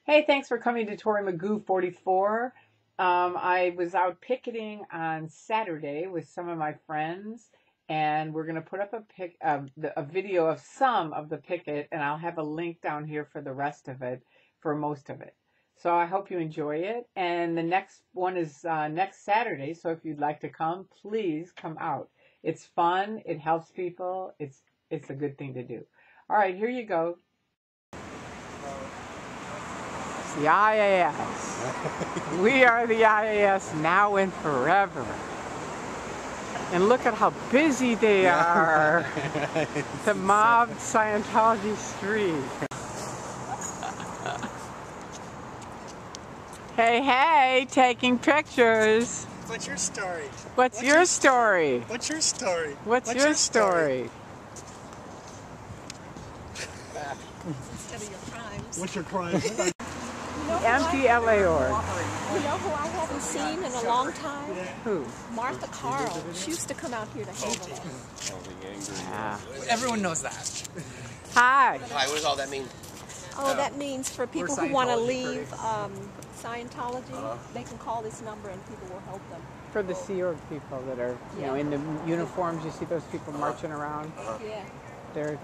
Hey, thanks for coming to Tori Magoo 44. I was out picketing on Saturday with some of my friends, and we're going to put up a video of some of the picket, and I'll have a link down here for the rest of it, for most of it. So I hope you enjoy it. And the next one is next Saturday, so if you'd like to come, please come out. It's fun. It helps people. It's a good thing to do. All right, here you go. The IAS. We are the IAS now and forever. And look at how busy they are. The mob Scientology street. Hey, hey, taking pictures. What's your story? What's your story? What's your story? What's your story? Instead of your crimes. What's your crime? Empty LA org. You know who I haven't seen in a long time? Who? Martha Carl. She used to come out here to hang with us. Yeah. Everyone knows that. Hi. Hi, what does all that mean? Oh, that means for people who want to leave Scientology, they can call this number and people will help them. For the Sea Org people that are, you know, in the uniforms, you see those people marching around. Yeah.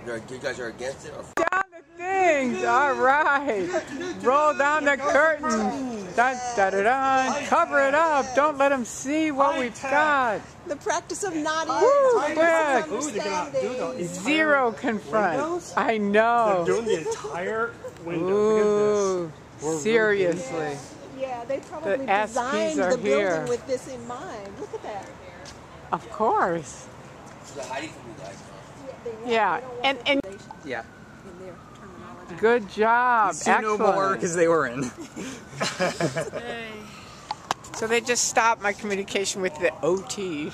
You guys are against it? Or Down the things, all right. Roll down the curtain. Dun, da, da, da. Cover it up. Don't let them see what we've got. The practice of not Quick. Zero confront. Windows? I know. They're doing the entire window. Ooh, seriously. Yeah, they probably The SPs designed are the building here. with this in mind. Look at that. Of course. so they're hiding from you guys, huh? Yeah, and Yeah. In their terminology. good job. See no more Excellent. because they were in. So they just stopped my communication with the OT. Here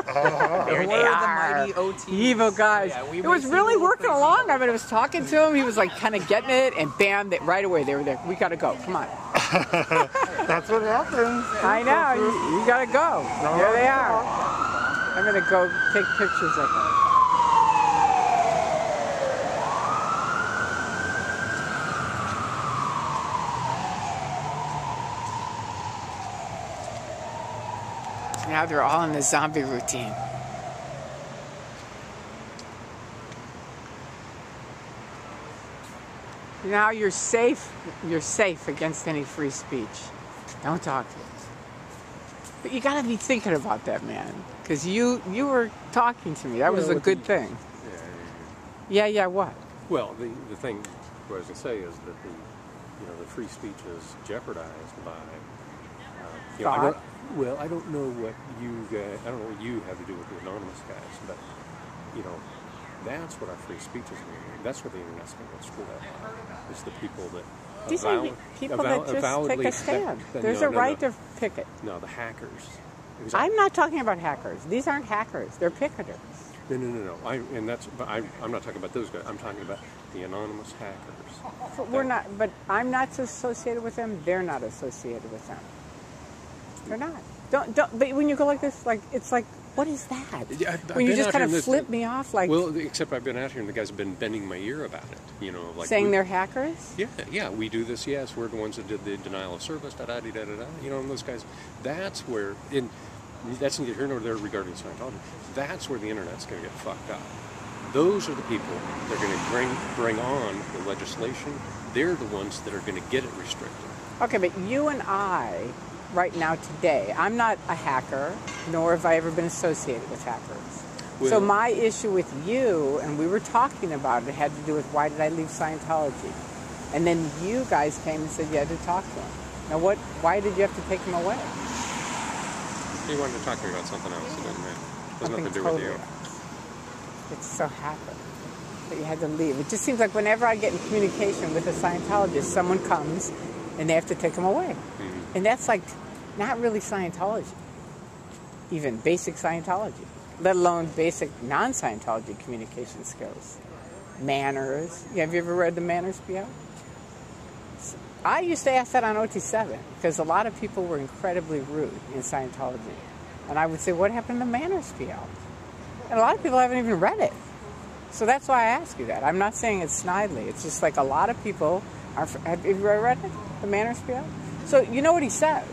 We're they the are. mighty OTs. Evil guys. Yeah, we It was may really seem a little working crazy. along. I mean, I was talking to him. He was like kind of getting it, and bam, right away they were there. We got to go. Come on. That's what happens. I know. You got to go. Here they are. I'm going to go take pictures of them. Now they're all in the zombie routine. Now you're safe. You're safe against any free speech. Don't talk to us. But you got to be thinking about that, man, because you were talking to me. That was a good thing. Yeah. What? Well, the thing what I was going to say is that the free speech is jeopardized by Thought? I don't know what you guys, I don't know what you have to do with the anonymous guys, but that's what our free speech is doing. That's what the internet's going to screw up. It's the people that These are people that just take a stand. There's a right to picket. No, the hackers. I'm not talking about hackers. These aren't hackers. They're picketers. No. I'm not talking about those guys. I'm talking about the anonymous hackers. But we're not. But I'm not associated with them. They're not associated with them. They're not. Don't. But when you go like this, like it's like, what is that? Yeah, when you just kind of flip me off, like. Well, except I've been out here and the guys have been bending my ear about it. You know, like saying they're hackers. Yeah. We do this. Yes, we're the ones that did the denial of service. You know, and those guys. That's where. That's neither here nor there regarding Scientology. That's where the internet's going to get fucked up. Those are the people that are going to bring on the legislation. They're the ones that are going to get it restricted. Okay, but you and I, right now today, I'm not a hacker, nor have I ever been associated with hackers. Well, so my issue with you, and we were talking about it, had to do with why did I leave Scientology? And then you guys came and said you had to talk to him. Now why did you have to take him away? He wanted to talk to me about something else. It has nothing to do with you. It so happened that you had to leave. It just seems like whenever I get in communication with a Scientologist, someone comes and they have to take them away. Mm-hmm. And that's like not really Scientology, even basic Scientology, let alone basic non-Scientology communication skills. Manners. Have you ever read the Manners Spiel? I used to ask that on OT7 because a lot of people were incredibly rude in Scientology. And I would say, what happened to the Manners Spiel? And a lot of people haven't even read it. So that's why I ask you that. I'm not saying it's snidely. It's just like a lot of people Have you ever read it? The Manners Spiel? So you know what he says.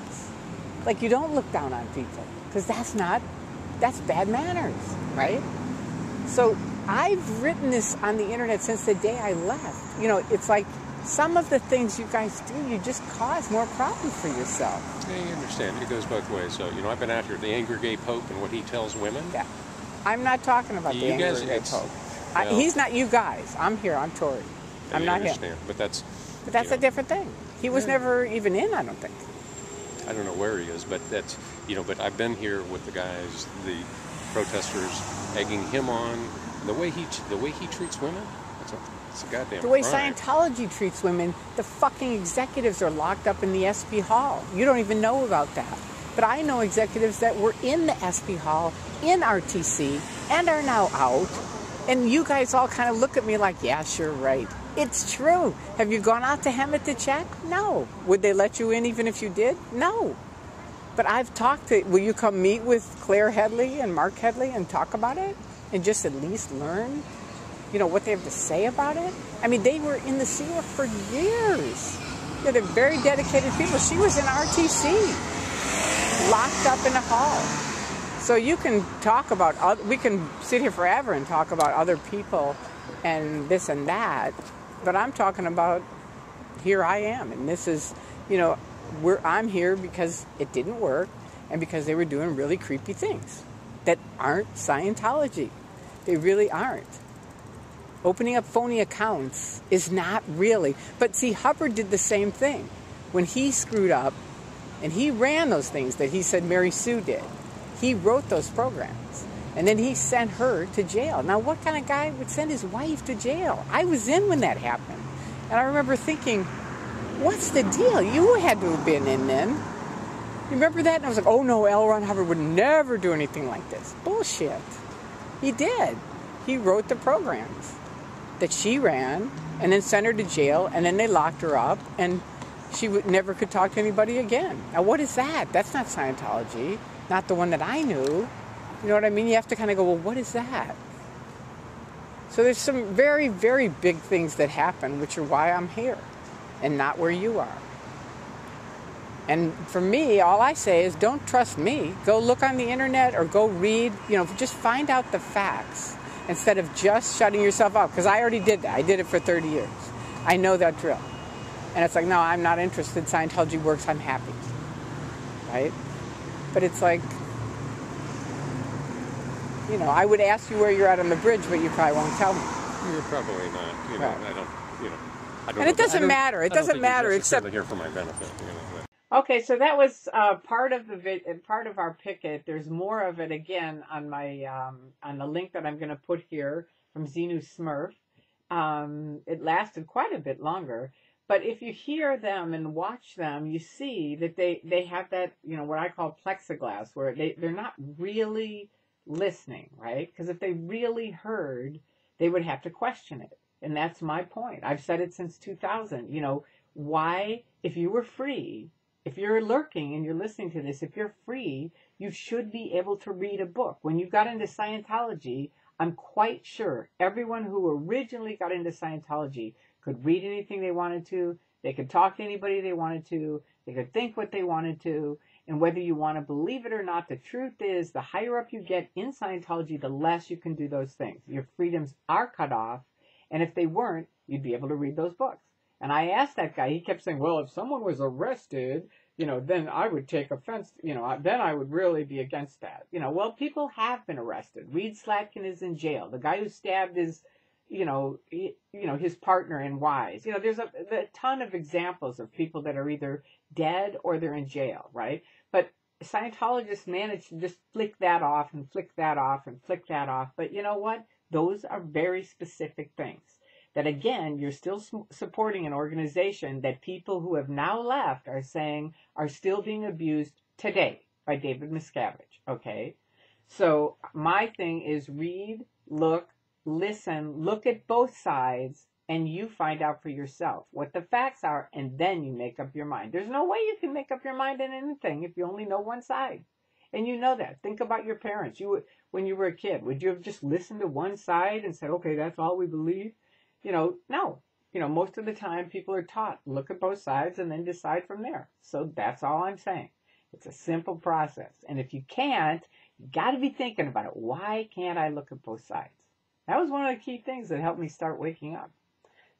Like, you don't look down on people. Because that's bad manners, right? So I've written this on the internet since the day I left. You know, it's like some of the things you guys do, you just cause more problems for yourself. Yeah, you understand. It goes both ways. So, you know, I've been after the angry gay pope and what he tells women. Yeah. I'm not talking about the angry gay pope. Well, he's not you guys. I'm here. I'm Tory. I'm not him. But that's a different thing. He was never even in, I don't think. I don't know where he is, but that's, you know, but I've been here with the guys, the protesters, egging him on. The way he treats women, it's a goddamn The way crime. Scientology treats women, the fucking executives are locked up in the SP Hall. You don't even know about that. But I know executives that were in the SP Hall, in RTC, and are now out. And you guys all kind of look at me like, yeah, sure, right. It's true. Have you gone out to Hemet to check? No. Would they let you in even if you did? No. But I've talked to, will you come meet with Claire Headley and Mark Headley and talk about it? And just at least learn, you know, what they have to say about it? I mean, they were in the SEAL for years. They're very dedicated people. She was in RTC, locked up in a hall. So you can talk about, we can sit here forever and talk about other people and this and that, but I'm talking about, here I am, and this is, you know, I'm here because it didn't work, and because they were doing really creepy things that aren't Scientology. They really aren't. Opening up phony accounts is not really. But see, Hubbard did the same thing. When he screwed up, and he ran those things that he said Mary Sue did, he wrote those programs. And then he sent her to jail. Now, what kind of guy would send his wife to jail? I was in when that happened. And I remember thinking, what's the deal? You had to have been in then. You remember that? And I was like, oh no, L. Ron Hubbard would never do anything like this. Bullshit. He did. He wrote the programs that she ran and then sent her to jail, and then they locked her up, and she never could talk to anybody again. Now, what is that? That's not Scientology. Not the one that I knew. You know what I mean? You have to kind of go, well, what is that? So there's some very, very big things that happen, which are why I'm here and not where you are. And for me, all I say is don't trust me. Go look on the internet or go read, you know, just find out the facts instead of just shutting yourself out. Because I already did that. I did it for 30 years. I know that drill. And it's like, no, I'm not interested. Scientology works. I'm happy. Right? But it's like, you know, I would ask you where you're at on the bridge, but you probably won't tell me. You're probably not. You know, Right. I don't. You know, I don't. And it doesn't matter. It doesn't matter except here for my benefit. You know. Okay, so that was part of our picket. There's more of it again on my on the link that I'm going to put here from Xenu Smurf. It lasted quite a bit longer, but if you hear them and watch them, you see that they have that, you know, what I call plexiglass, where they're not really listening, right? Because if they really heard, they would have to question it, and that's my point. I've said it since 2000. You know, why, if you were free. If you're lurking and you're listening to this, if you're free, you should be able to read a book. When you got into Scientology, I'm quite sure everyone who originally got into Scientology could read anything they wanted to. They could talk to anybody they wanted to. They could think what they wanted to. And whether you want to believe it or not, the truth is the higher up you get in Scientology, the less you can do those things. Your freedoms are cut off. And if they weren't, you'd be able to read those books. And I asked that guy, he kept saying, well, if someone was arrested, you know, then I would take offense, you know, then I would really be against that. You know, well, people have been arrested. Reed Slatkin is in jail. The guy who stabbed his, his partner in Wise. You know, there's a ton of examples of people that are either dead or they're in jail, right? But Scientologists manage to just flick that off and flick that off and flick that off. But you know what? Those are very specific things. That again, you're still supporting an organization that people who have now left are saying are still being abused today by David Miscavige, okay? So my thing is read, look, listen, look at both sides, and you find out for yourself what the facts are, and then you make up your mind. There's no way you can make up your mind on anything if you only know one side. And you know that. Think about your parents. When you were a kid, would you have just listened to one side and said, okay, that's all we believe? You know, no. most of the time people are taught, look at both sides and then decide from there. So that's all I'm saying. It's a simple process. And if you can't, you got to be thinking about it. Why can't I look at both sides? That was one of the key things that helped me start waking up.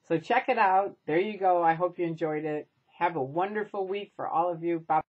So check it out. There you go. I hope you enjoyed it. Have a wonderful week for all of you. Bye.